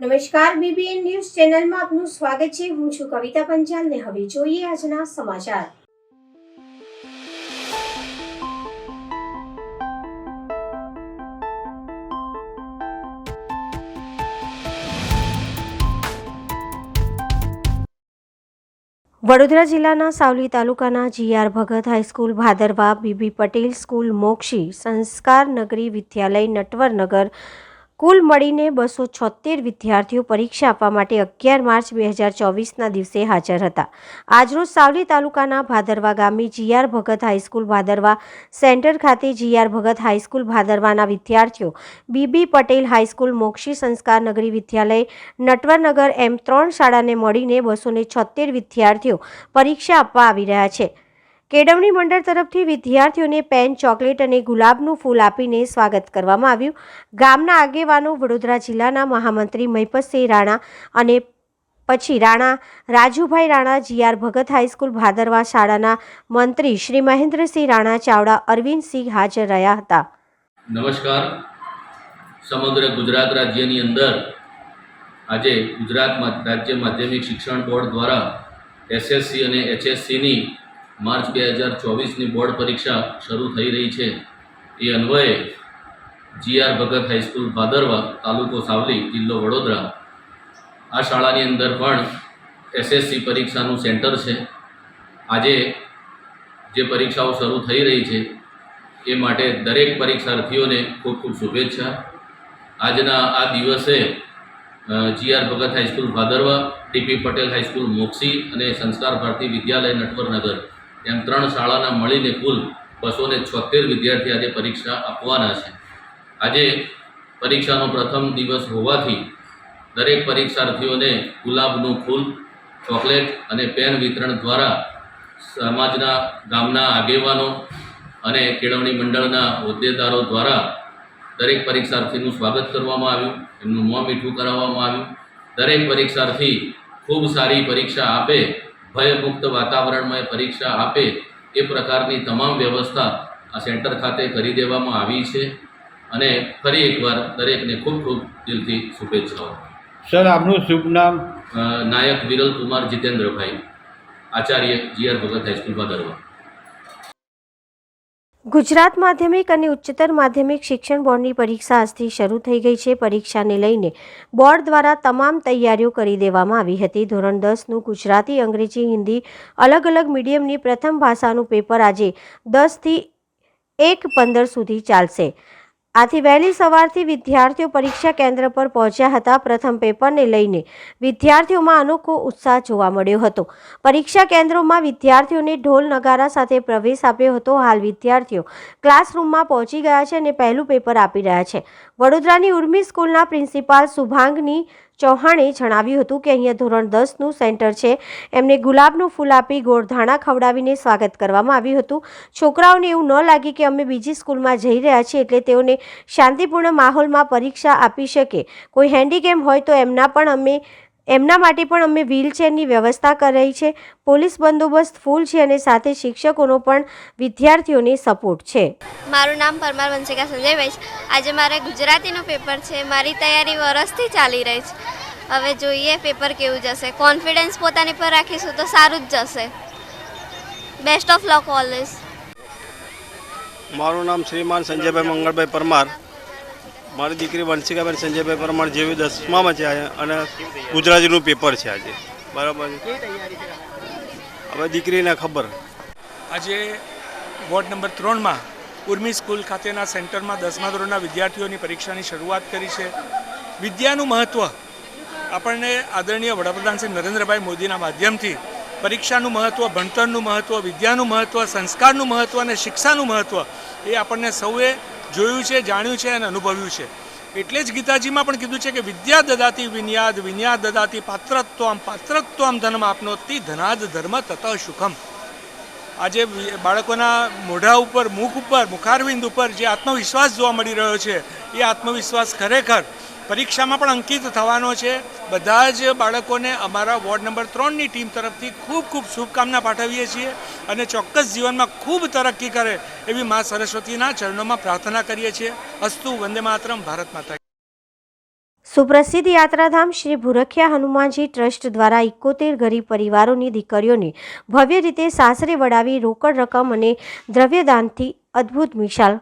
નમસ્કાર, BBN news ચેનલમાં આપનું સ્વાગત છે। હું છું કવિતા પંચાલ ને હવે જોઈએ આજના સમાચાર। વડોદરા જિલ્લાના સાવલી તાલુકાના જીઆર ભગત હાઈસ્કૂલ, ભાદરવા, બીબી પટેલ સ્કૂલ, મોક્ષી સંસ્કાર નગરી વિદ્યાલય, નટવરનગર કુલ મળીને 276 વિદ્યાર્થીઓ પરીક્ષા આપવા માટે 11 માર્ચ 2024ના દિવસે હાજર હતા। આજરોજ સાવલી તાલુકાના ભાદરવા ગામની જીઆર ભગત હાઈસ્કૂલ ભાદરવા સેન્ટર ખાતે જીઆર ભગત હાઈસ્કૂલ ભાદરવાના વિદ્યાર્થીઓ, બીબી પટેલ હાઈસ્કૂલ, મોક્ષી સંસ્કાર નગરી વિદ્યાલય, નટવરનગર એમ 3 શાળાને મળીને 276 વિદ્યાર્થીઓ પરીક્ષા આપવા આવી રહ્યા છે। કેળવણી મંડળ તરફથી વિદ્યાર્થીઓને પેન, ચોકલેટ અને ગુલાબનું ફૂલ આપીને સ્વાગત કરવામાં આવ્યું। ગામના આગેવાનો, વડોદરા જિલ્લાના મહામંત્રી મહિપતસિંહ રાણા અને પછી રાણા રાજુભાઈ રાણા, જીઆર ભગત હાઈસ્કૂલ ભાદરવા શાળાના મંત્રી શ્રી મહેન્દ્રસિંહ રાણા ચાવડા, અરવિંદસિંહ હાજર રહ્યા હતા। નમસ્કાર। સમગ્ર ગુજરાત રાજ્યની અંદર આજે ગુજરાત રાજ્ય માધ્યમિક શિક્ષણ બોર્ડ દ્વારા એસએસસી અને એચએસસીની માર્ચ 2024ની બોર્ડ પરીક્ષા શરૂ થઈ રહી છે। એ અન્વયે જીઆર ભગત હાઈસ્કૂલ ભાદરવા, તાલુકો સાવલી, જિલ્લો વડોદરા, આ શાળાની અંદર પણ એસએસસી પરીક્ષાનું સેન્ટર છે। આજે જે પરીક્ષાઓ શરૂ થઈ રહી છે એ માટે દરેક પરીક્ષાર્થીઓને ખૂબ ખૂબ શુભેચ્છા। આજના આ દિવસે જીઆર ભગત હાઈસ્કૂલ ભાદરવા, ડીપી પટેલ હાઈસ્કૂલ મોક્ષી અને સંસ્કાર ભારતી વિદ્યાલય નટવરનગર એમ 3 શાળાના મળીને કુલ 276 વિદ્યાર્થી આજે પરીક્ષા આપવાના છે। આજે પરીક્ષાનો પ્રથમ દિવસ હોવાથી દરેક પરીક્ષાર્થીઓને ગુલાબનું ફૂલ, ચોકલેટ અને પેન વિતરણ દ્વારા સમાજના, ગામના આગેવાનો અને કેળવણી મંડળના હોદ્દેદારો દ્વારા દરેક પરીક્ષાર્થીનું સ્વાગત કરવામાં આવ્યું, એમનું મોં મીઠું કરાવવામાં આવ્યું। દરેક પરીક્ષાર્થી ખૂબ સારી પરીક્ષા આપે, ભયમુક્ત વાતાવરણમાં પરીક્ષા આપે એ પ્રકારની તમામ વ્યવસ્થા આ સેન્ટર ખાતે કરી દેવામાં આવી છે અને ફરી એકવાર દરેકને ખૂબ ખૂબ દિલથી શુભેચ્છાઓ। સર, આપનું શુભ નામ? નાયક વિરલ કુમાર જીતેન્દ્રભાઈ, આચાર્ય, જીઆર ભગત હાઈસ્કૂલ ભાદરવા। ગુજરાત માધ્યમિક અને ઉચ્ચતર માધ્યમિક શિક્ષણ બોર્ડની પરીક્ષા આજથી શરૂ થઈ ગઈ છે। પરીક્ષાને લઈને બોર્ડ દ્વારા તમામ તૈયારીઓ કરી દેવામાં આવી હતી। ધોરણ 10નું ગુજરાતી, અંગ્રેજી, હિન્દી અલગ અલગ મીડિયમની પ્રથમ ભાષાનું પેપર આજે 10 થી 1:15 સુધી ચાલશે। આથી વહેલી સવારથી વિદ્યાર્થીઓ પરીક્ષા કેન્દ્ર પર પહોંચ્યા હતા। પ્રથમ પેપરને લઈને વિદ્યાર્થીઓમાં અનોખો ઉત્સાહ જોવા મળ્યો હતો। પરીક્ષા કેન્દ્રોમાં વિદ્યાર્થીઓને ઢોલ નગારા સાથે પ્રવેશ આપ્યો હતો। હાલ વિદ્યાર્થીઓ ક્લાસરૂમમાં પહોંચી ગયા છે અને પહેલું પેપર આપી રહ્યા છે। વડોદરાની ઉર્મી સ્કૂલના પ્રિન્સિપાલ શુભાંગની ચૌહાણે જણાવ્યું હતું કે અહીંયા ધોરણ 10નું સેન્ટર છે। એમને ગુલાબનું ફૂલ આપી ગોળધાણા ખવડાવીને સ્વાગત કરવામાં આવ્યું હતું। છોકરાઓને એવું ન લાગે કે અમે બીજી સ્કૂલમાં જઈ રહ્યા છીએ, એટલે તેઓને શાંતિપૂર્ણ માહોલમાં પરીક્ષા આપી શકે। કોઈ હેન્ડીકેપ હોય તો એમના માટે પણ અમે વ્હીલચેરની વ્યવસ્થા કરી છે। પોલીસ બંદોબસ્ત ફૂલ છે અને સાથે શિક્ષકોનો પણ વિદ્યાર્થીઓને સપોર્ટ છે। મારું નામ પરમાર વંશિકા સંજયભાઈ છે। આજે મારે ગુજરાતીનું પેપર છે। મારી તૈયારી વર્ષથી ચાલી રહી છે। હવે જોઈએ પેપર કેવું જશે। કોન્ફિડન્સ પોતાની પર રાખીશું તો સારું જ જશે। Best of luck always. મારું નામ શ્રીમાન સંજયભાઈ મંગળભાઈ પરમાર। મારી દીકરી વંશિકાબેન સંજયભાઈ પરમાર જેવી 10મામાં છે અને ગુજરાતીનું પેપર છે આજે, બરાબર છે। હવે દીકરીને ખબર। આજે વોર્ડ નંબર 3માં ઉર્મી સ્કૂલ ખાતેના સેન્ટરમાં 10મા ધોરણના વિદ્યાર્થીઓની પરીક્ષાની શરૂઆત કરી છે। વિદ્યાનું મહત્ત્વ આપણને આદરણીય વડાપ્રધાન શ્રી નરેન્દ્રભાઈ મોદીના માધ્યમથી પરીક્ષાનું મહત્ત્વ, ભણતરનું મહત્ત્વ, વિદ્યાનું મહત્ત્વ, સંસ્કારનું મહત્ત્વ અને શિક્ષાનું મહત્ત્વ એ આપણને સૌએ જોયું છે, જાણ્યું છે અને અનુભવ્યું છે। એટલે જ ગીતાજીમાં પણ કીધું છે કે વિદ્યા દદાતિ વિન્યાદ, વિન્યાદ દદાતિ પાત્રત્વમ, પાત્રત્વમ ધનમ આપનોતિ, ધનાદ ધર્મ તત સુખમ। આજે બાળકોના મોઢા ઉપર, મુખ ઉપર, મુખારવિંદ ઉપર જે આત્મવિશ્વાસ જોવા મળી રહ્યો છે એ આત્મવિશ્વાસ ખરેખર પરીક્ષામાં પણ અંકિત થવાનો છે। બધા જ બાળકોને અમારા વોર્ડ નંબર 3ની ટીમ તરફથી ખૂબ ખૂબ શુભકામના પાઠવીએ છીએ અને ચોક્કસ જીવનમાં ખૂબ તરક્કી કરે એવી મા સરસ્વતીના ચરણોમાં પ્રાર્થના કરીએ છીએ। અસ્તુ, વંદે માતરમ, ભારત માતા। સુપ્રસિદ્ધ યાત્રાધામ શ્રી ભૂરખિયા હનુમાનજી ટ્રસ્ટ દ્વારા 71 ગરીબ પરિવારોની દીકરીઓને ભવ્ય રીતે સાસરે વડાવી રોકડ રકમ અને દ્રવ્યદાનથી અદ્ભુત મિસાલ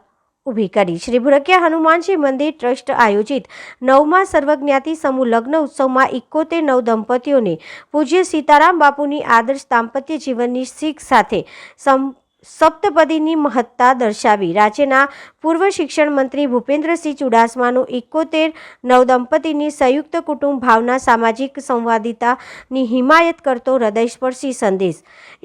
ઊભી કરી. શ્રી ભૂરખિયા હનુમાનજી મંદિર ટ્રસ્ટ આયોજિત 9મા સર્વજ્ઞાતિ સમૂહ લગ્ન ઉત્સવમાં 71 નવદંપતીઓને પૂજ્ય સીતારામ બાપુની આદર્શ દાંપત્ય જીવનની શીખ સાથે સપ્તપદીની મહત્તા દર્શાવી રાજ્યના પૂર્વ શિક્ષણ મંત્રી ભૂપેન્દ્રસિંહ ચુડાસમાનું 71 નવદંપતીની સંયુક્ત કુટુંબ ભાવના સામાજિક સંવાદિતાની હિમાયત કરતો હૃદયસ્પર્શી સંદેશ.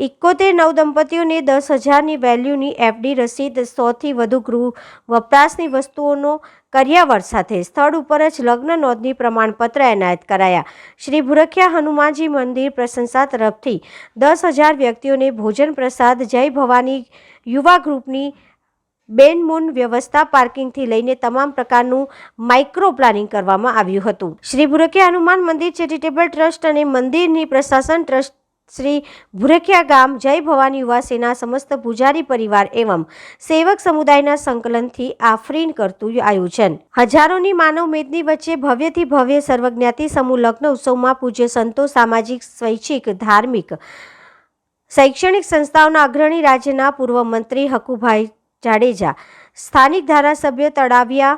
71 નવદંપતીઓને 10,000ની વેલ્યુની એફડી રસીદ, 100થી વધુ ગૃહ વપરાશની વસ્તુઓનો કર્યાવર સાથે સ્થળ ઉપર જ લગ્ન નોંધણી પ્રમાણપત્ર એનાયત કરાયા. શ્રી ભૂરખિયા હનુમાનજી મંદિર પ્રશંસા તરફથી 10,000 વ્યક્તિઓને ભોજન પ્રસાદ, જય ભવાની યુવા ગ્રુપની બેનમૂન વ્યવસ્થા, પાર્કિંગથી લઈને તમામ પ્રકારનું માઇક્રો પ્લાનિંગ કરવામાં આવ્યું હતું. શ્રી ભૂરખિયા હનુમાન મંદિર ચેરિટેબલ ટ્રસ્ટ અને મંદિરની પ્રશાસન ટ્રસ્ટ શ્રી ભૂરખિયા ગામ જય ભવાની યુવા સેના સમસ્ત પૂજારી પરિવાર એવં સેવક સમુદાયના સંકલનથી આફરીન કરતું આયોજન. હજારોની માનવ મેદની વચ્ચે ભવ્યથી ભવ્ય સર્વજ્ઞાતિ સમૂહ લગ્ન ઉત્સવમાં પૂજ્ય સંતો, સામાજિક, સ્વૈચ્છિક, ધાર્મિક, શૈક્ષણિક સંસ્થાઓના અગ્રણી, રાજ્યના પૂર્વ મંત્રી હકુભાઈ જાડેજા, સ્થાનિક ધારાસભ્ય તળાવિયા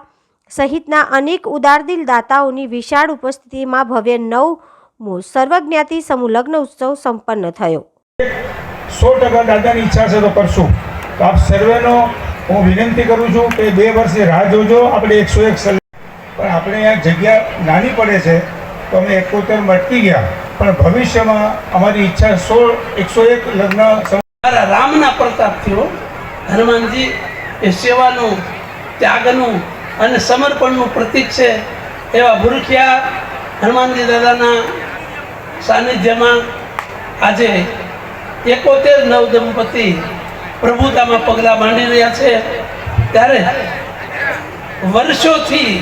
સહિતના અનેક ઉદારદિલ દાતાઓની વિશાળ ઉપસ્થિતિમાં ભવ્ય 9મો સર્વજ્ઞાતિ સમૂહ લગ્ન ઉત્સવ સંપન્ન થયો. 100% દાદાની ઈચ્છા છે તો કરશું. તો આપ સર્વેનો હું વિનંતી કરું છું કે 2 વર્ષે રાહ જોજો. આપણે 101 પણ આપણે અહીંયા જગ્યા નાની પડે છે તો અમે 71 અટકી ગયા, પણ ભવિષ્યમાં અમારી ઈચ્છા 101 લગ્ન રામના પ્રતાપ થયો. હનુમાનજી એ સેવાનું, ત્યાગનું અને સમર્પણનું પ્રતીક છે. એવા ભૂરખિયા હનુમાનજી દાદાના સાનિધ્યમાં આજે 71 નવદંપતિ પ્રભુતામાં પગલાં માંડી રહ્યા છે. ત્યારે વર્ષોથી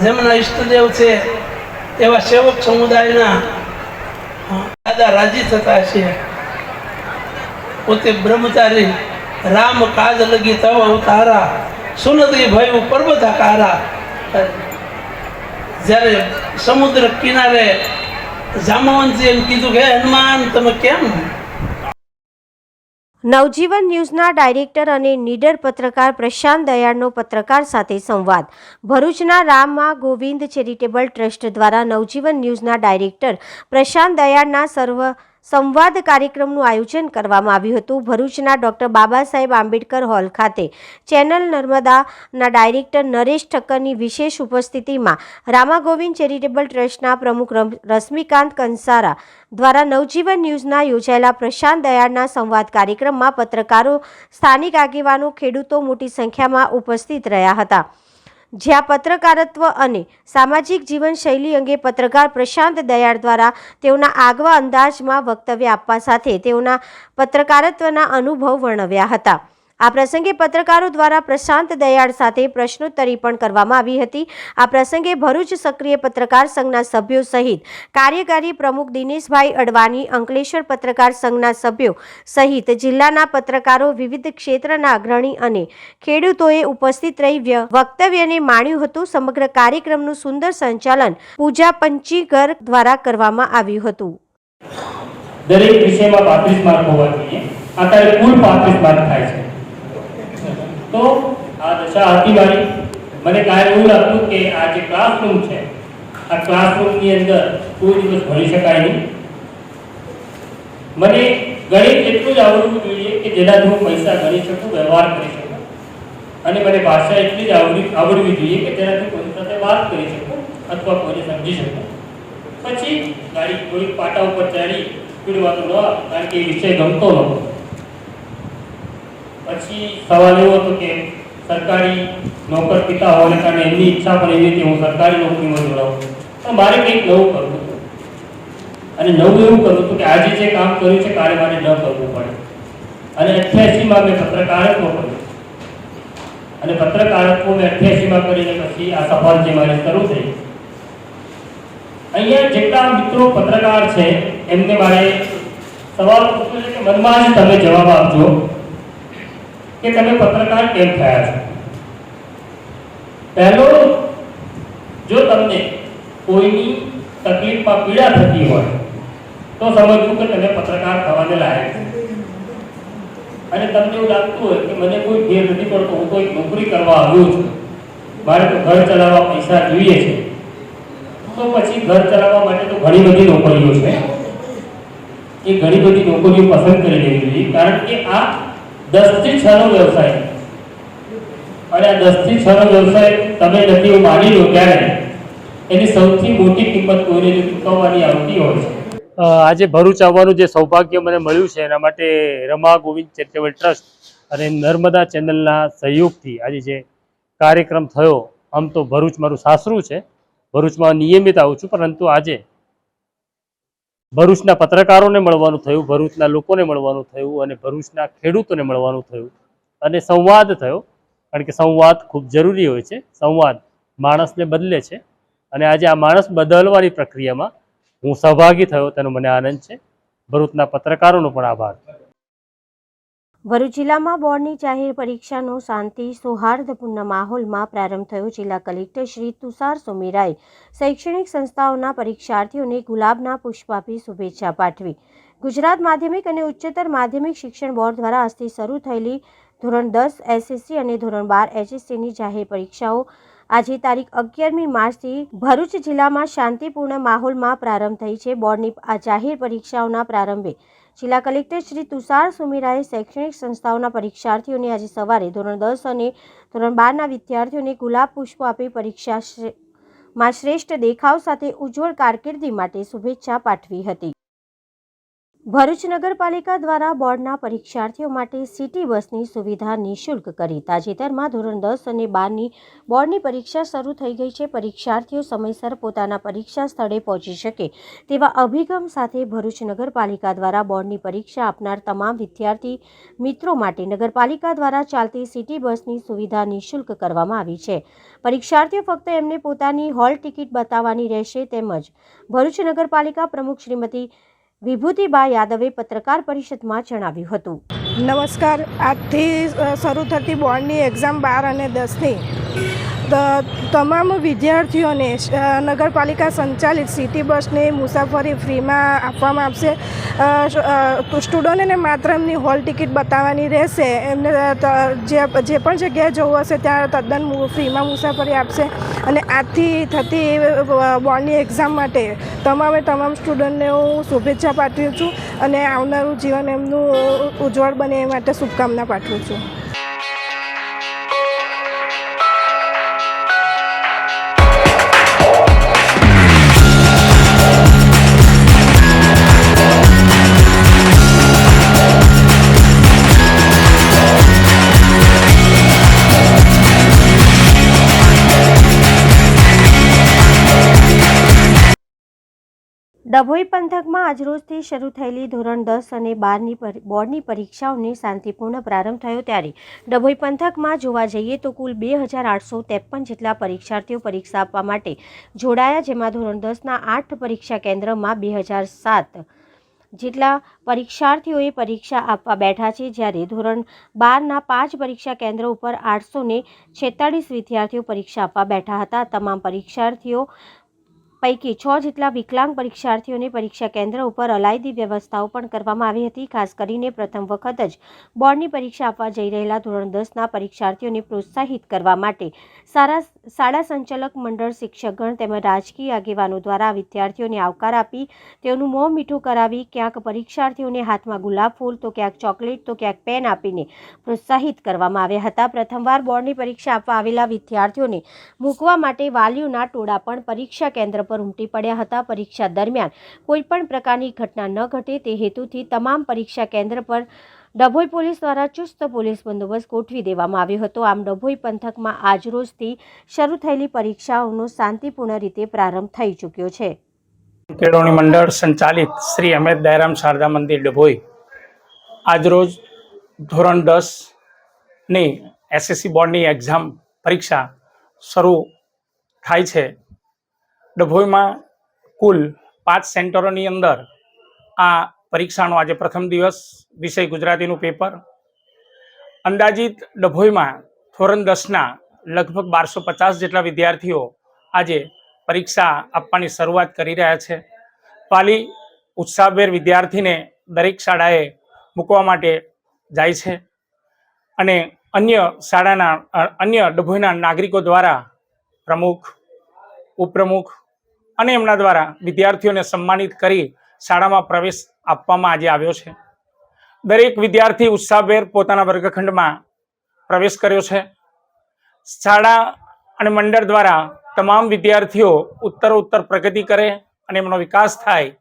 જેમના ઈષ્ટદેવ છે એવા સેવક સમુદાયના દાદા રાજી થતા છે. પોતે બ્રહ્મચારી, રામ કાજ લગી તવ અવતારા, સુનદી ભયું પર્વતાકારા. જ્યારે સમુદ્ર કિનારે જામવંતજી એમ કીધું કે હનુમાન તમે કેમ? નવજીવન ન્યૂઝના ડાયરેક્ટર અને નીડર પત્રકાર પ્રશાંત દયાળનો પત્રકાર સાથે સંવાદ. ભરૂચના રામા ગોવિંદ ચેરિટેબલ ટ્રસ્ટ દ્વારા નવજીવન ન્યૂઝના ડાયરેક્ટર પ્રશાંત દયાળના સંવાદ કાર્યક્રમનું આયોજન કરવામાં આવ્યું હતું. ભરૂચના ડૉક્ટર બાબા સાહેબ આંબેડકર હોલ ખાતે ચેનલ નર્મદાના ડાયરેક્ટર નરેશ ઠક્કરની વિશેષ ઉપસ્થિતિમાં રામા ગોવિંદ ચેરિટેબલ ટ્રસ્ટના પ્રમુખ રશ્મિકાંત કંસારા દ્વારા નવજીવન ન્યૂઝના યોજાયેલા પ્રશાંત દયાળના સંવાદ કાર્યક્રમમાં પત્રકારો, સ્થાનિક આગેવાનો, ખેડૂતો મોટી સંખ્યામાં ઉપસ્થિત રહ્યા હતા. જ્યાં પત્રકારત્વ અને સામાજિક જીવનશૈલી અંગે પત્રકાર પ્રશાંત દયાળ દ્વારા તેઓના આગવા અંદાજમાં વક્તવ્ય આપવા સાથે તેઓના પત્રકારત્વના અનુભવ વર્ણવ્યા હતા. આ પ્રસંગે પત્રકારો દ્વારા પ્રશાંત દયાળ સાથે પ્રશ્નોત્તરી પણ કરવામાં આવી હતી. આ પ્રસંગે ભરૂચ સક્રિય પત્રકાર સંઘના સભ્યો સહિત કાર્યકારી પ્રમુખ દિનેશભાઈ અડવાણી, અંકલેશ્વર પત્રકાર સંઘના સભ્યો સહિત જિલ્લાના પત્રકારો, વિવિધ ક્ષેત્રના અગ્રણી અને ખેડૂતોએ ઉપસ્થિત રહી વક્તવ્યને માણ્યું હતું. સમગ્ર કાર્યક્રમનું સુંદર સંચાલન પૂજા પંચીગર દ્વારા કરવામાં આવ્યું હતું. દરેક વિષયમાં 35 માર્ક હોવા જોઈએ. અત્યારે કુલ 35 માર્ક થાય છે. તો આ દશા હતી મારી. મને કાંઈ એવું લાગતું કે આ જે ક્લાસરૂમ છે, આ ક્લાસરૂમની અંદર કોઈ દિવસ ભણી શકાય નહીં. મને ગણિત એટલું જ આવડવું જોઈએ કે જેનાથી હું પૈસા ગણી શકું, વ્યવહાર કરી શકું. અને મને ભાષા એટલી જ આવડવી જોઈએ કે જેનાથી કોઈ સાથે વાત કરી શકું અથવા કોઈને સમજી શકું. પછી ગાડી થોડીક પાટા ઉપર ચડી પીડવાનું ન, કારણ કે એ વિષય ગમતો નહોતો. પછી સવાલ એવો હતો કે સરકારી નોકર પિતા હોવાને કારણે એમની ઈચ્છા પણ એવી હતી હું સરકારી નોકરીમાં જોડાઉં. પણ મારે કંઈક નવું કરવું હતું. અને નવું એવું કરવું હતું કે આજે જે કામ કર્યું છે કાલે મારે ન કરવું પડે. અને 88માં મેં પત્રકારત્વ કર્યું. અને પત્રકારત્વ મેં 88માં કરીને પછી આ સફળ જે મારી શરૂ થઈ. અહીંયા જેટલા મિત્રો પત્રકાર છે એમને મારે સવાલ પૂછવો છે કે મનમાં જ તમે જવાબ આપજો કે તમે પત્રકાર કેમ થયા છો. પહેલો જો તમને કોઈની તકલીફમાં પીડા થતી હોય તો સમજવું કે તમે પત્રકાર થવાને લાયક છો. અને તમને એવું લાગતું હોય કે મને કોઈ ઘેર નથી પડતો, હું કોઈ નોકરી કરવા આવ્યો છું, મારે તો ઘર ચલાવવા પૈસા જોઈએ છે, તો પછી ઘર ચલાવવા માટે તો ઘણી બધી નોકરીઓ છે. એ ઘણી બધી નોકરીઓ પસંદ કરી લેવી જોઈએ, કારણ કે આ 10 થી 6 નો વ્યવસાય અને આ 10 થી 6 નો વ્યવસાય તમે નથી એવું માની લો ત્યારે એની સૌથી મોટી કિંમત કોઈને જો ચૂકવવાની આવતી હોય છે. આજે ભરૂચ આવવાનું જે સૌભાગ્ય મને મળ્યું છે એના માટે રમા ગોવિંદ ચેરિટેબલ ટ્રસ્ટ અને નર્મદા ચેનલના સહયોગથી આજે જે કાર્યક્રમ થયો. આમ તો ભરૂચ મારું સાસરું છે, ભરૂચમાં નિયમિત આવું છું, પરંતુ આજે ભરૂચના પત્રકારોને મળવાનું થયું, ભરૂચના લોકોને મળવાનું થયું અને ભરૂચના ખેડૂતોને મળવાનું થયું અને સંવાદ થયો. કારણ કે સંવાદ ખૂબ જરૂરી હોય છે, સંવાદ માણસને બદલે છે અને આજે આ માણસ બદલવાની પ્રક્રિયામાં હું સહભાગી થયો તેનો મને આનંદ છે. ભરૂચના પત્રકારોનો પણ આભાર. ભરૂચ જિલ્લામાં બોર્ડની જાહેર પરીક્ષાનો શાંતિ સૌહાર્દપૂર્ણ માહોલમાં પ્રારંભ થયો. જિલ્લા કલેક્ટર શ્રી તુષાર સુમેરાએ શૈક્ષણિક સંસ્થાઓના પરીક્ષાર્થીઓને ગુલાબના પુષ્પ આપી શુભેચ્છા પાઠવી. ગુજરાત માધ્યમિક અને ઉચ્ચતર માધ્યમિક શિક્ષણ બોર્ડ દ્વારા આજથી શરૂ થયેલી ધોરણ 10 એસએસસી અને ધોરણ 12 એચએસસીની જાહેર પરીક્ષાઓ આજે તારીખ 11મી માર્ચથી ભરૂચ જિલ્લામાં શાંતિપૂર્ણ માહોલમાં પ્રારંભ થઈ છે. બોર્ડની આ જાહેર પરીક્ષાઓના પ્રારંભે જિલ્લા કલેક્ટર શ્રી તુષાર સુમેરાએ શૈક્ષણિક સંસ્થાઓના પરીક્ષાર્થીઓને આજે સવારે ધોરણ 10 અને ધોરણ 12ના વિદ્યાર્થીઓને ગુલાબ પુષ્પો આપી પરીક્ષામાં શ્રેષ્ઠ દેખાવ સાથે ઉજ્જવળ કારકિર્દી માટે શુભેચ્છા પાઠવી હતી. ભરૂચ નગરપાલિકા દ્વારા બોર્ડના પરીક્ષાર્થીઓ માટે સિટી બસની સુવિધા નિઃશુલ્ક કરી. તાજેતરમાં ધોરણ 10 અને 12ની બોર્ડની પરીક્ષા શરૂ થઈ ગઈ છે. પરીક્ષાર્થીઓ સમયસર પોતાના પરીક્ષા સ્થળે પહોંચી શકે તેવા અભિગમ સાથે ભરૂચ નગરપાલિકા દ્વારા બોર્ડની પરીક્ષા આપનાર તમામ વિદ્યાર્થી મિત્રો માટે નગરપાલિકા દ્વારા ચાલતી સિટી બસની સુવિધા નિઃશુલ્ક કરવામાં આવી છે. પરીક્ષાર્થીઓ ફક્ત એમને પોતાની હોલ ટિકિટ બતાવવાની રહેશે. તેમજ ભરૂચ નગરપાલિકા પ્રમુખ શ્રીમતી વિભૂતિબા યાદવે પત્રકાર પરિષદમાં જણાવ્યું હતું. નમસ્કાર. આજથી શરૂ થતી બોર્ડની એક્ઝામ 12 અને 10ની તમામ વિદ્યાર્થીઓને નગરપાલિકા સંચાલિત સિટી બસની મુસાફરી ફ્રીમાં આપવામાં આવશે. સ્ટુડન્ટોને માત્ર એમની હોલ ટિકિટ બતાવવાની રહેશે. એમને જે પણ જગ્યાએ જવું હશે ત્યાં તદ્દન ફ્રીમાં મુસાફરી આપશે. અને આજથી થતી બોર્ડની એક્ઝામ માટે તમામ સ્ટુડન્ટને હું શુભેચ્છા પાઠવું છું અને આવનારું જીવન એમનું ઉજ્જવળ બને એ માટે શુભકામના પાઠવું છું. ડભોઈ પંથકમાં આજરોજથી શરૂ થયેલી ધોરણ 10 અને 12ની બોર્ડની પરીક્ષાઓને શાંતિપૂર્ણ પ્રારંભ થયો. ત્યારે ડભોઈ પંથકમાં જોવા જઈએ તો કુલ 2853 જેટલા પરીક્ષાર્થીઓ પરીક્ષા આપવા માટે જોડાયા, જેમાં ધોરણ 10ના 8 પરીક્ષા કેન્દ્રમાં 2007 જેટલા પરીક્ષાર્થીઓએ પરીક્ષા આપવા બેઠા છે. જ્યારે ધોરણ 12ના 5 પરીક્ષા કેન્દ્ર ઉપર 846 વિદ્યાર્થીઓ પરીક્ષા આપવા બેઠા હતા. તમામ પરીક્ષાર્થીઓ પૈકી 6 જેટલા વિકલાંગ પરીક્ષાર્થીઓને પરીક્ષા કેન્દ્ર ઉપર અલાયદી વ્યવસ્થાઓ પણ કરવામાં આવી હતી. ખાસ કરીને પ્રથમ વખત જ બોર્ડની પરીક્ષા આપવા જઈ રહેલા ધોરણ 10ના પરીક્ષાર્થીઓને પ્રોત્સાહિત કરવા માટે શાળા સંચાલક મંડળ, શિક્ષકગણ તેમજ રાજકીય આગેવાનો દ્વારા વિદ્યાર્થીઓને આવકાર આપી તેઓનું મોં મીઠું કરાવી ક્યાંક પરીક્ષાર્થીઓને હાથમાં ગુલાબ ફૂલ તો ક્યાંક ચોકલેટ તો ક્યાંક પેન આપીને પ્રોત્સાહિત કરવામાં આવ્યા હતા. પ્રથમવાર બોર્ડની પરીક્ષા આપવા આવેલા વિદ્યાર્થીઓને મૂકવા માટે વાલીઓના ટોળા પણ પરીક્ષા કેન્દ્ર પર ઉમટી પડ્યા હતા. પરીક્ષા દરમિયાન કોઈ પણ પ્રકારની ઘટના ન ઘટે તે હેતુથી તમામ પરીક્ષા કેન્દ્ર પર ડભોઈ પોલીસ દ્વારા ચુસ્ત પોલીસ બંદોબસ્ત ગોઠવી દેવામાં આવ્યો હતો. આમ ડભોઈ પંથકમાં આજરોજથી શરૂ થયેલી પરીક્ષાઓનો શાંતિપૂર્ણ રીતે પ્રારંભ થઈ ચૂક્યો છે. કેળવણી મંડળ સંચાલિત શ્રી અમૃત દયારામ શારદા મંદિર ડભોઈ આજરોજ ધોરણ 10ની એસએસસી બોર્ડની એક્ઝામ પરીક્ષા શરૂ થાય છે. ડભોઈમાં કુલ 5 સેન્ટરોની અંદર આ પરીક્ષાનો આજે પ્રથમ દિવસ. વિષય ગુજરાતીનું પેપર. અંદાજિત ડભોઈમાં ધોરણ 10ના લગભગ 1250 જેટલા વિદ્યાર્થીઓ આજે પરીક્ષા આપવાની શરૂઆત કરી રહ્યા છે. વાલી ઉત્સાહભેર વિદ્યાર્થીને દરેક શાળાએ મૂકવા માટે જાય છે અને અન્ય ડભોઈના નાગરિકો દ્વારા પ્રમુખ, ઉપપ્રમુખ અને એમના દ્વારા વિદ્યાર્થીઓને સન્માનિત કરી શાળામાં પ્રવેશ આપવામાં આજે આવ્યો છે. દરેક વિદ્યાર્થી ઉત્સાહભેર પોતાના વર્ગખંડમાં પ્રવેશ કર્યો છે. શાળા અને મંડળ દ્વારા તમામ વિદ્યાર્થીઓ ઉત્તરોત્તર પ્રગતિ કરે અને એમનો વિકાસ થાય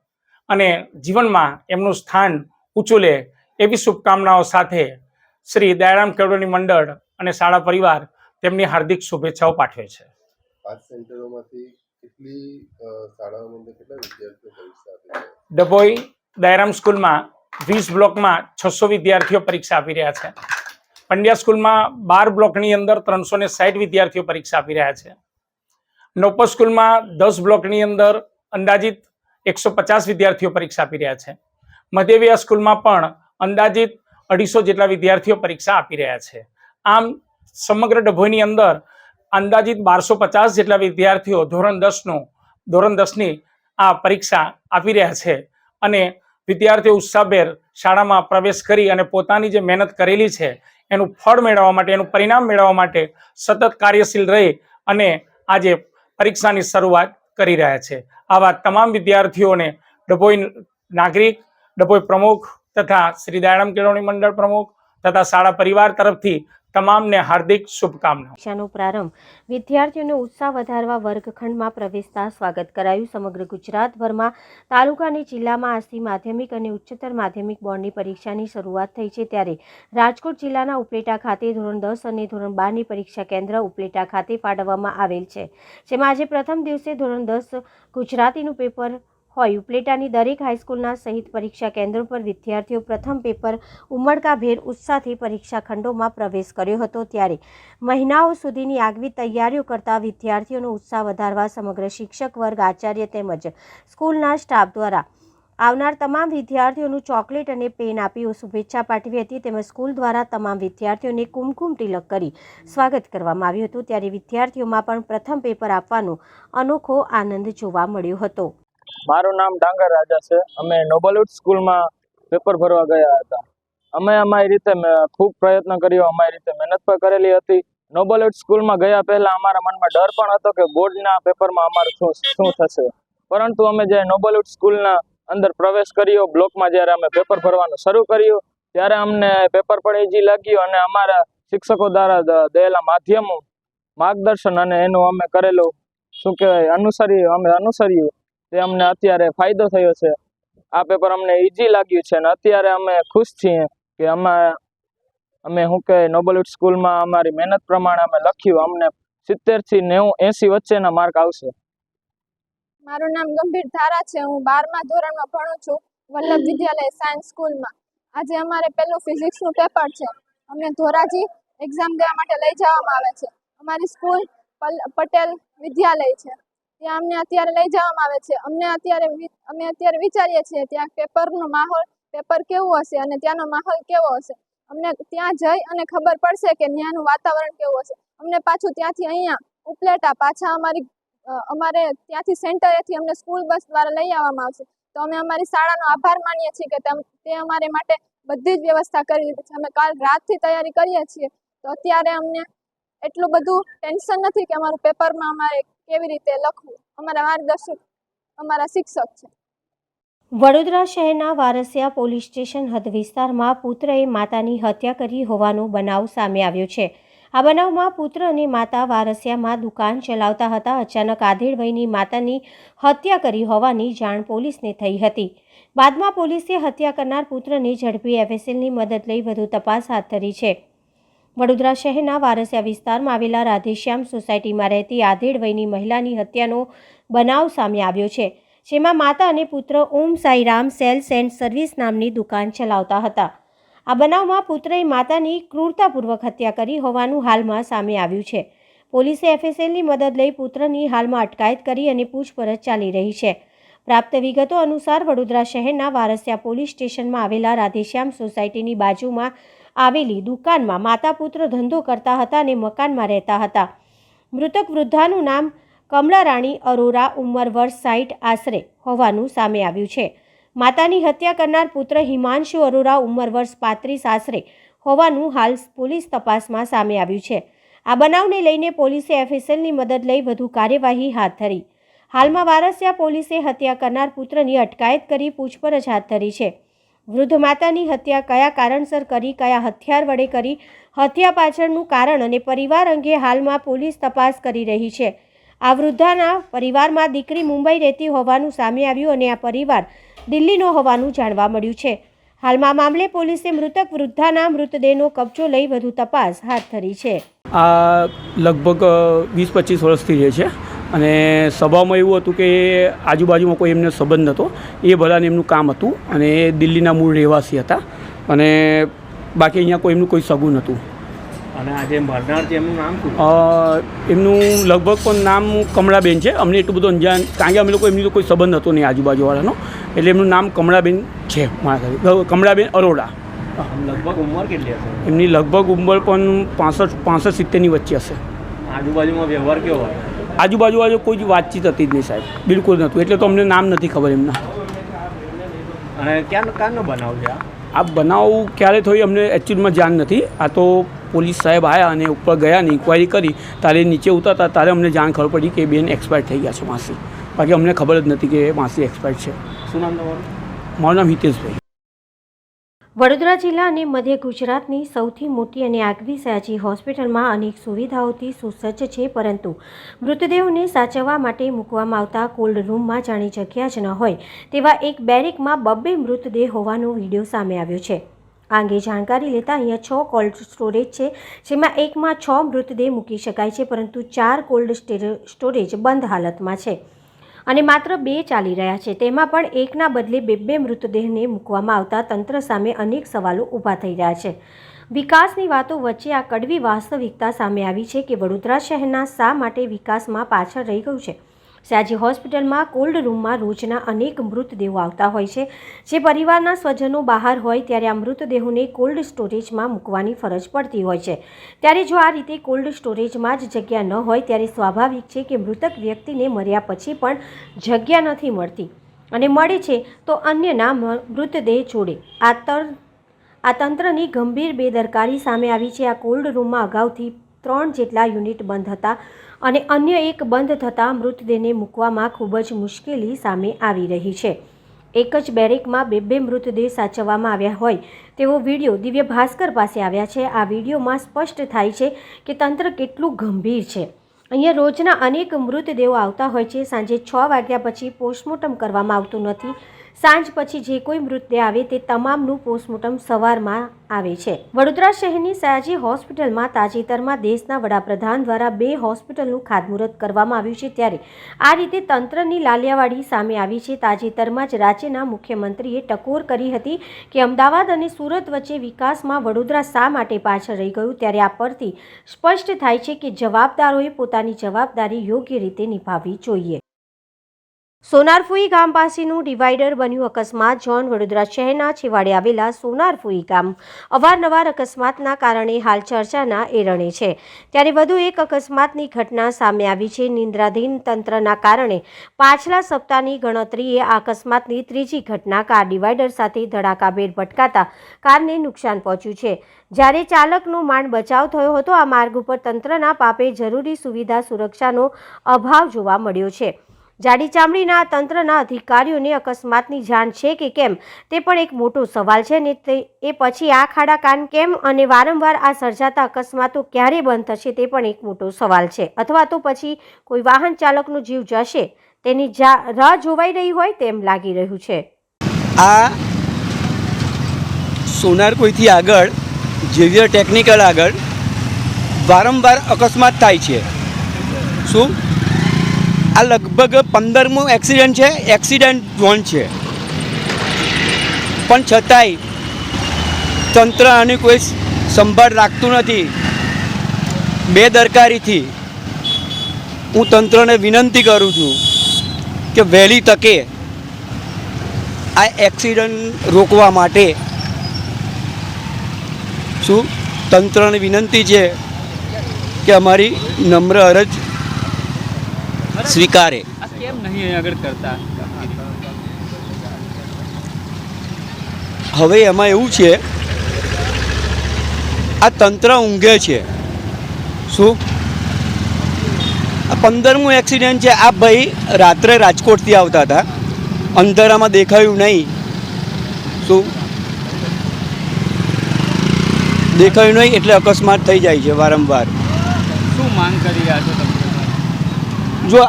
અને જીવનમાં એમનું સ્થાન ઊંચું લે એવી શુભકામનાઓ સાથે શ્રી દયારામ કેળવણી મંડળ અને શાળા પરિવાર તેમની હાર્દિક શુભેચ્છાઓ પાઠવે છે. 5 સેન્ટરોમાંથી કેટલી શાળાઓમાં કેટલા વિદ્યાર્થીઓ પરીક્ષા આપે છે? ડભોઈ દયારામ સ્કૂલમાં 20 બ્લોકમાં 600 વિદ્યાર્થીઓ પરીક્ષા આપી રહ્યા છે. પંડ્યા સ્કૂલમાં 12 બ્લોકની અંદર 360 વિદ્યાર્થીઓ પરીક્ષા આપી રહ્યા છે. નોપો સ્કૂલમાં 10 બ્લોકની અંદર અંદાજિત 150 વિદ્યાર્થીઓ પરીક્ષા આપી રહ્યા છે. મધ્યવિહાર સ્કૂલમાં પણ અંદાજિત 250 જેટલા વિદ્યાર્થીઓ પરીક્ષા આપી રહ્યા છે. આમ સમગ્ર ડભોઈની અંદર અંદાજિત 1250 જેટલા વિદ્યાર્થીઓ ધોરણ 10ની આ પરીક્ષા આપી રહ્યા છે અને વિદ્યાર્થીઓ ઉત્સાહભેર શાળામાં પ્રવેશ કરી અને પોતાની જે મહેનત કરેલી છે એનું ફળ મેળવવા માટે, એનું પરિણામ મેળવવા માટે સતત કાર્યશીલ રહી અને આજે પરીક્ષાની શરૂઆત કરી રહ્યા છે. આવા તમામ વિદ્યાર્થીઓને ડભોઈ નાગરિક, ડભોઈ પ્રમુખ તથા શ્રી દયારામ કેળવણી મંડળ પ્રમુખ તથા શાળા પરિવાર તરફથી તમામને હાર્દિક શુભકામનાઓ. પરીક્ષાનો પ્રારંભ વિદ્યાર્થીઓનો ઉત્સાહ વધારવા વર્ગખંડમાં પ્રવેશતા સ્વાગત કરાયું. સમગ્ર ગુજરાતભરમાં તાલુકા અને જિલ્લામાં આજથી માધ્યમિક અને ઉચ્ચતર માધ્યમિક બોર્ડની પરીક્ષાની શરૂઆત થઈ છે. ત્યારે રાજકોટ જિલ્લાના ઉપલેટા ખાતે ધોરણ 10 અને ધોરણ 12ની પરીક્ષા કેન્દ્ર ઉપલેટા ખાતે ફાળવવામાં આવેલ છે. જેમાં આજે પ્રથમ દિવસે ધોરણ 10 ગુજરાતીનું પેપર હોય. ઉપલેટાની દરેક હાઈસ્કૂલના સહિત પરીક્ષા કેન્દ્રો પર વિદ્યાર્થીઓ પ્રથમ પેપર ઉમળકાભેર ઉત્સાહથી પરીક્ષા ખંડોમાં પ્રવેશ કર્યો હતો. ત્યારે મહિનાઓ સુધીની આગવી તૈયારીઓ કરતા વિદ્યાર્થીઓનો ઉત્સાહ વધારવા સમગ્ર શિક્ષક વર્ગ, આચાર્ય તેમજ સ્કૂલના સ્ટાફ દ્વારા આવનાર તમામ વિદ્યાર્થીઓનું ચોકલેટ અને પેન આપી શુભેચ્છા પાઠવી હતી. તેમજ સ્કૂલ દ્વારા તમામ વિદ્યાર્થીઓને કુમકુમ તિલક કરી સ્વાગત કરવામાં આવ્યું હતું. ત્યારે વિદ્યાર્થીઓમાં પણ પ્રથમ પેપર આપવાનો અનોખો આનંદ જોવા મળ્યો હતો. મારું નામ ડાંગર રાજા છે. અમે નોબલવુડ સ્કૂલમાં પેપર ભરવા ગયા હતા. અમે અમારી રીતે ખૂબ પ્રયત્ન કર્યો, અમારી રીતે મહેનત પણ કરેલી હતી. નોબલવુડ સ્કૂલમાં ગયા પહેલા અમારા મનમાં ડર પણ હતો કે બોર્ડના પેપરમાં અમારું શું થશે, પરંતુ અમે જે નોબલવુડ સ્કૂલના અંદર પ્રવેશ કર્યો, બ્લોકમાં જ્યારે અમે પેપર ભરવાનું શરૂ કર્યું ત્યારે અમને પેપર પણ ઈઝી લાગ્યું અને અમારા શિક્ષકો દ્વારા દેલા માર્ગદર્શન અને એનું અમે કરેલું અનુસર્યું તે અમને અત્યારે ફાયદો થયો છે. આ પેપર અમને ઈઝી લાગ્યું છે અને અત્યારે અમે ખુશ છીએ કે અમે નોબલવુડ સ્કૂલમાં અમારી મહેનત પ્રમાણે અમે લખ્યું, અમને 70 થી 80 વચ્ચેના માર્ક આવશે. મારું નામ ગંભીર ધારા છે. હું 12મા ધોરણમાં ભણું છું વલ્લભ વિદ્યાલય સાયન્સ સ્કૂલમાં. આજે અમારે પહેલું ફિઝિક્સનું પેપર છે. અમને ધોરાજી એક્ઝામ દેવા માટે લઈ જવામાં આવે છે. અમારી સ્કૂલ પટેલ વિદ્યાલય છે, ત્યાં અમને અત્યારે લઈ જવામાં આવે છે. અમે અત્યારે વિચારીએ છીએ ત્યાં પેપર કેવું હશે અને ત્યાંનો માહોલ કેવો હશે. અમને ત્યાં જઈ અને ખબર પડશે કે ત્યાંનું વાતાવરણ કેવું હશે. અમને પાછું ત્યાંથી અહીંયા ઉપલેટા પાછા અમારે ત્યાંથી સેન્ટરેથી અમને સ્કૂલ બસ દ્વારા લઈ આવવામાં આવશે. તો અમે અમારી શાળાનો આભાર માનીએ છીએ કે તે અમારે માટે બધી જ વ્યવસ્થા કરી દીધી છે. અમે કાલ રાતથી તૈયારી કરીએ છીએ, તો અત્યારે અમને એટલું બધું ટેન્શન નથી કે અમારું પેપરમાં અમારે કેવી રીતે લખવું. અમારા માર્ગદર્શક અમારા શિક્ષક છે. વડોદરા શહેરના વારસિયા પોલીસ સ્ટેશન હદ વિસ્તારમાં પુત્રએ માતાની હત્યા કરી હોવાનો બનાવ સામે આવ્યો છે. આ બનાવમાં પુત્ર અને માતા વારસિયામાં દુકાન ચલાવતા હતા. અચાનક આધેડ વયની માતાની હત્યા કરી હોવાની જાણ પોલીસને થઈ હતી. બાદમાં પોલીસે હત્યા કરનાર પુત્રને ઝડપી એફએસએલની મદદ લઈ વધુ તપાસ હાથ ધરી છે. વડોદરા શહેરના વારસિયા વિસ્તારમાં આવેલા રાધેશ્યામ સોસાયટીમાં રહેતી આધેડ વયની મહિલાની હત્યાનો બનાવ સામે આવ્યો છે, જેમાં માતા અને પુત્ર ઓમ સાઈરામ સેલ્સ એન્ડ સર્વિસ નામની દુકાન ચલાવતા હતા. આ બનાવમાં પુત્રએ માતાની ક્રૂરતાપૂર્વક હત્યા કરી હોવાનું હાલમાં સામે આવ્યું છે. પોલીસે એફએસએલની મદદ લઈ પુત્રની હાલમાં અટકાયત કરી અને પૂછપરછ ચાલી રહી છે. પ્રાપ્ત વિગતો અનુસાર વડોદરા શહેરના વારસિયા પોલીસ સ્ટેશનમાં આવેલા રાધેશ્યામ સોસાયટીની બાજુમાં આવેલી દુકાનમાં માતા પુત્ર ધંધો કરતા હતા અને મકાનમાં રહેતા હતા. મૃતક વૃદ્ધાનું નામ કમલારાણી અરોરા ઉંમર વર્ષ 60 આશરે હોવાનું સામે આવ્યું છે. માતાની હત્યા કરનાર પુત્ર હિમાંશુ અરોરા ઉંમર વર્ષ 35 આશરે હોવાનું હાલ પોલીસ તપાસમાં સામે આવ્યું છે. આ બનાવને લઈને પોલીસે એફએસએલની મદદ લઈ વધુ કાર્યવાહી હાથ ધરી. હાલમાં વારસિયા પોલીસે હત્યા કરનાર પુત્રની અટકાયત કરી પૂછપરછ હાથ ધરી છે. વૃદ્ધ માતાની હત્યા કયા કારણસર કરી, કયા હથિયાર વડે કરી, હત્યા પાછળનું કારણ અને પરિવાર અંગે હાલમાં પોલીસ તપાસ કરી રહી છે. આ વૃદ્ધાના પરિવારમાં દીકરી મુંબઈ રહેતી હોવાનું સામે આવ્યું અને આ પરિવાર દિલ્હીનો હોવાનું જાણવા મળ્યું છે. હાલમાં મામલે પોલીસે મૃતક વૃદ્ધાના મૃતદેહનો કબજો લઈ વધુ તપાસ હાથ ધરી છે. આ લગભગ 20-25 વર્ષથી રહે છે અને સભામાં એવું હતું કે આજુબાજુમાં કોઈ એમને સંબંધ નહોતો. એ બધાને એમનું કામ હતું અને એ દિલ્હીના મૂળ રહેવાસી હતા અને બાકી અહીંયા કોઈ એમનું કોઈ સગું નહોતું. અને આજે મરનાર છે એમનું નામ શું? એમનું લગભગ પણ નામ કમળાબેન છે. અમને એટલું બધું અંજાન, કારણ કે અમે લોકો એમની કોઈ સંબંધ હતો નહીં આજુબાજુવાળાનો, એટલે એમનું નામ કમળાબેન છે. કમળાબેન અરોડા. લગભગ ઉંમર કેટલી હશે? એમની લગભગ ઉંમર પણ 65-70ની વચ્ચે હશે. આજુબાજુમાં વ્યવહાર કેવો હોય? આજુબાજુ કોઈ વાતચીત હતી જ નહીં સાહેબ, બિલકુલ નહોતું. એટલે તો અમને નામ નથી ખબર એમના. અને ક્યારનો બનાવ છે આ બનાવ ક્યારે થયો અમને એકચ્યુઅલમાં જાણ નથી. આ તો પોલીસ સાહેબ આવ્યા અને ઉપર ગયા ને ઇન્ક્વાયરી કરી, તારે નીચે ઉતરતા તારે અમને જાણ ખબર પડી કે બેન એક્સપાયર થઈ ગયા છે માસી. બાકી અમને ખબર જ નથી કે માસી એક્સપાયર છે. શું નામ તમારું? મારું નામ હિતેશભાઈ. વડોદરા જિલ્લા અને મધ્ય ગુજરાતની સૌથી મોટી અને આગવી સયાજી હોસ્પિટલમાં અનેક સુવિધાઓથી સુસજ્જ છે, પરંતુ મૃતદેહોને સાચવવા માટે મૂકવામાં આવતા કોલ્ડ રૂમમાં જાણી જગ્યા જ ન હોય તેવા એક બેરેકમાં 2 મૃતદેહ હોવાનો વિડીયો સામે આવ્યો છે. આ અંગે જાણકારી લેતા અહીંયા 6 કોલ્ડ સ્ટોરેજ છે, જેમાં એકમાં 6 મૃતદેહ મૂકી શકાય છે, પરંતુ 4 કોલ્ડ સ્ટોરેજ બંધ હાલતમાં છે અને માત્ર 2 ચાલી રહ્યા છે. તેમાં પણ એકના બદલે 2 મૃતદેહને મૂકવામાં આવતા તંત્ર સામે અનેક સવાલો ઊભા થઈ રહ્યા છે. વિકાસની વાતો વચ્ચે આ કડવી વાસ્તવિકતા સામે આવી છે કે વડોદરા શહેરના શા માટે વિકાસમાં પાછળ રહી ગયું છે. સયાજી હોસ્પિટલમાં કોલ્ડ રૂમમાં રોજના અનેક મૃતદેહો આવતા હોય છે, જે પરિવારના સ્વજનો બહાર હોય ત્યારે આ મૃતદેહોને કોલ્ડ સ્ટોરેજમાં મૂકવાની ફરજ પડતી હોય છે. ત્યારે જો આ રીતે કોલ્ડ સ્ટોરેજમાં જ જગ્યા ન હોય ત્યારે સ્વાભાવિક છે કે મૃતક વ્યક્તિને મર્યા પછી પણ જગ્યા નથી મળતી અને મળે છે તો અન્યના મૃતદેહ જોડે. આ તંત્રની ગંભીર બેદરકારી સામે આવી છે. આ કોલ્ડ રૂમમાં અગાઉથી 3 જેટલા યુનિટ બંધ હતા અને અન્ય એક બંધ થતાં મૃતદેહને મૂકવામાં ખૂબ જ મુશ્કેલી સામે આવી રહી છે. એક જ બેરેકમાં 2 મૃતદેહ સાચવવામાં આવ્યા હોય તેવો વિડીયો દિવ્ય ભાસ્કર પાસે આવ્યા છે. આ વિડીયોમાં સ્પષ્ટ થાય છે કે તંત્ર કેટલું ગંભીર છે. અહીંયા રોજના અનેક મૃતદેહો આવતા હોય છે. સાંજે 6 વાગ્યા પછી પોસ્ટમોર્ટમ કરવામાં આવતું નથી. સાંજ પછી જે કોઈ મૃતદેહ આવે તે તમામનું પોસ્ટમોર્ટમ સવારમાં આવે છે. વડોદરા શહેરની સયાજી હોસ્પિટલમાં તાજેતરમાં દેશના વડાપ્રધાન દ્વારા 2 હોસ્પિટલનું ખાતમુહૂર્ત કરવામાં આવ્યું છે, ત્યારે આ રીતે તંત્રની લાલિયાવાડી સામે આવી છે. તાજેતરમાં જ રાજ્યના મુખ્યમંત્રીએ ટકોર કરી હતી કે અમદાવાદ અને સુરત વચ્ચે વિકાસમાં વડોદરા શા માટે પાછળ રહી ગયું, ત્યારે આ પરથી સ્પષ્ટ થાય છે કે જવાબદારોએ પોતાની જવાબદારી યોગ્ય રીતે નિભાવવી જોઈએ. સોનારફુઈ ગામ પાસેનું ડિવાઈડર બન્યું અકસ્માત. ઝોન વડોદરા શહેરના છેવાડે આવેલા સોનારફુઈ ગામ અવારનવાર અકસ્માતના કારણે હાલ ચર્ચાના એરણે છે. ત્યારે વધુ એક અકસ્માતની ઘટના સામે આવી છે. નિંદ્રાધીન તંત્રના કારણે પાછલા સપ્તાહની ગણતરીએ આ અકસ્માતની 3જી ઘટના. કાર ડિવાઈડર સાથે ધડાકાભેર ભટકાતા કારને નુકસાન પહોંચ્યું છે, જ્યારે ચાલકનો માંડ બચાવ થયો હતો. આ માર્ગ ઉપર તંત્રના પાપે જરૂરી સુવિધા સુરક્ષાનો અભાવ જોવા મળ્યો છે. જાડી ચામડીના તંત્રના અધિકારીઓને અકસ્માતની જાણ છે કે કેમ તે પણ એક મોટો સવાલ છે ને એ પછી આ ખાડા કાન કેમ અને વારંવાર આ સર્જાતા અકસ્માતો ક્યારે બંધ થશે તે પણ એક મોટો સવાલ છે. અથવા તો પછી કોઈ વાહન ચાલકનો જીવ જશે તેની રાહ જોવાઈ રહી હોય તેમ લાગી રહ્યું છે. આ સોનારફુઈથી આગળ ઝેવિયર ટેકનિકલ આગળ વારંવાર અકસ્માત થાય છે. શું આ લગભગ 15મો એક્સિડન્ટ છે. એક્સિડન્ટ ઝોન છે, પણ છતાંય તંત્ર આની કોઈ સંભાળ રાખતું નથી. બેદરકારીથી હું તંત્રને વિનંતી કરું છું કે વહેલી તકે આ એક્સિડન્ટ રોકવા માટે શું તંત્રને વિનંતી છે કે અમારી નમ્ર અરજ સ્વીકારે. આ કેમ નહીં આગળ કરતા? હવે એમાં એવું છે, આ તંત્ર ઊંઘે છે. શું આ 15મું એક્સિડન્ટ છે. આ ભાઈ રાત્રે રાજકોટથી આવતા હતા, અંધારામાં દેખાયું નહીં. શું દેખાયું નહીં એટલે અકસ્માત થઈ જાય છે વારંવાર. શું માંગ કરી રહ્યા છો તમે? જો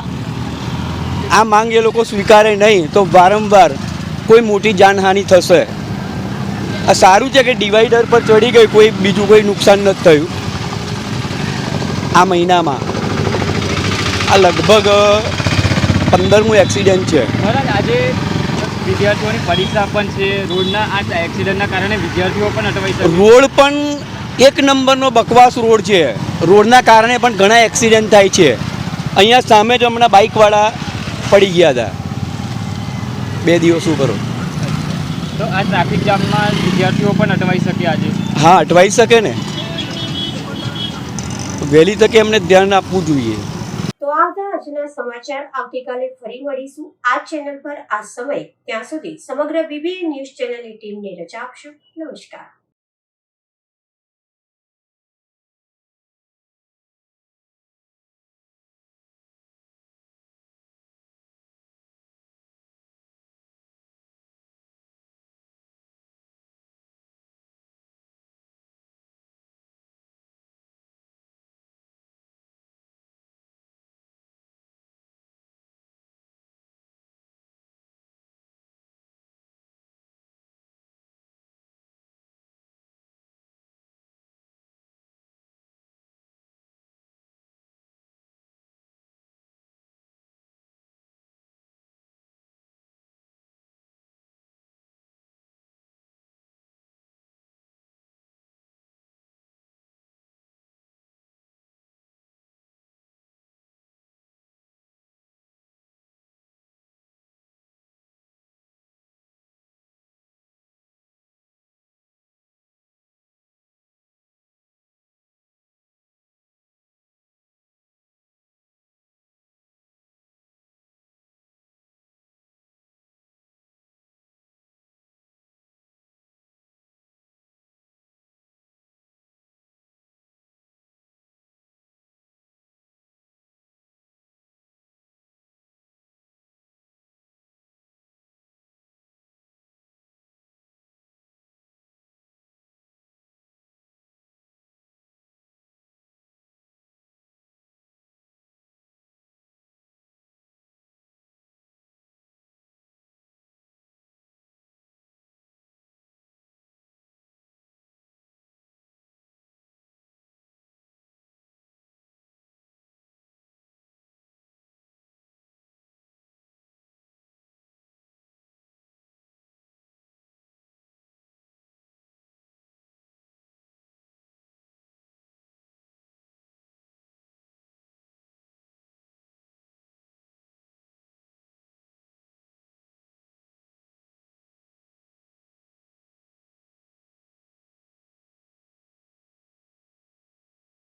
આ માંગ એ લોકો સ્વીકારે નહીં તો વારંવાર કોઈ મોટી જાનહાનિ થશે. આ સારું છે કે ડિવાઈડર પર ચડી ગઈ, કોઈ બીજું કોઈ નુકસાન નથી થયું આ મહિનામાં. આ લગભગ 15મું એક્સિડન્ટ છે. મહારાજ, આજે વિદ્યાર્થીઓની પરીક્ષા પણ છે. રોડના આ એક્સિડન્ટના કારણે વિદ્યાર્થીઓ પણ અટવાઈ શકે. રોડ પણ એક નંબરનો બકવાસ રોડ છે. રોડના કારણે પણ ઘણા એક્સિડન્ટ થાય છે. અહીંયા સામે જ હમણાં બાઇકવાળા પડી ગયા હતા 2 દિવસ કરો. તો આ ટ્રાફિક જામમાં વિદ્યાર્થીઓ પણ અટવાઈ શકે આજે. હા, અટવાઈ શકે ને. વહેલી તકે એમને ધ્યાન આપવું જોઈએ. તો આ હતા આજના સમાચાર. આવતીકાલે ફરી મળીશું આ ચેનલ પર આ સમય. ત્યાં સુધી સમગ્ર BBN ન્યૂઝ ચેનલની ટીમને રજા આપશો. નમસ્કાર.